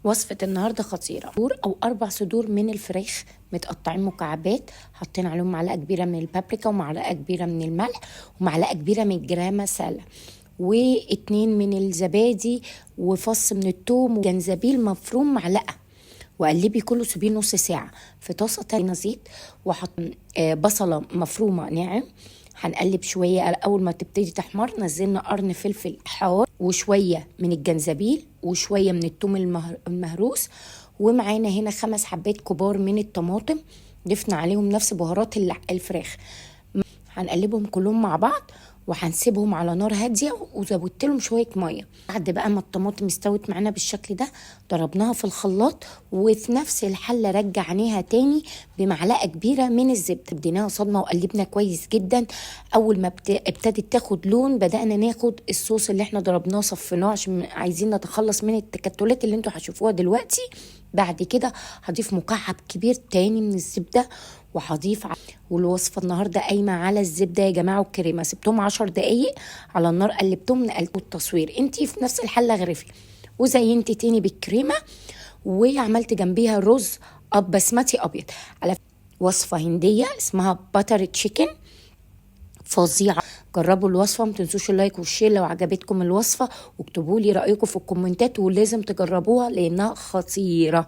وصفة النهاردة خطيرة. صدور أو 4 صدور من الفراخ متقطعين مكعبات، حاطين عليهم معلقة كبيرة من البابريكا ومعلقة كبيرة من الملح ومعلقة كبيرة من الجرام مسالة و2 من الزبادي وفص من الثوم وجنزبيل مفروم معلقة، وقلبي كله سيبيه نص ساعة في طاسة تانية زيت، وحط بصلة مفرومة ناعم. هنقلب شوية أول ما تبتدي تحمر نزلنا قرن فلفل حار وشوية من الجنزبيل وشوية من الثوم المهروس، ومعانا هنا 5 حبات كبار من الطماطم ضفنا عليهم نفس بهارات الفراخ. هنقلبهم كلهم مع بعض وهنسيبهم على نار هاديه وزودت لهم شويه ميه. بعد بقى ما الطماطم استوت معانا بالشكل ده ضربناها في الخلاط، وفي نفس الحله رجعناها تاني بمعلقه كبيره من الزبده، اديناها صدمه وقلبنا كويس جدا. اول ما ابتدت تاخد لون بدانا ناخد الصوص اللي احنا ضربناه صفيناه عشان عايزين نتخلص من التكتلات اللي انتوا هتشوفوها دلوقتي. بعد كده هضيف مكعب كبير تاني من الزبده وهضيف والوصفه النهارده قايمه على الزبده يا جماعه والكريمه. سبتهم 10 دقايق على النار، قلبتهم نقلت التصوير. انتي في نفس الحله غرفي وزينتي تاني بالكريمه، وعملت جنبيها رز بسمتي ابيض على وصفه هنديه اسمها باتر تشيكن فظيعه. جربوا الوصفه، ما تنسوش اللايك والشير لو عجبتكم الوصفه، واكتبوا لي رايكم في الكومنتات، ولازم تجربوها لانها خطيره.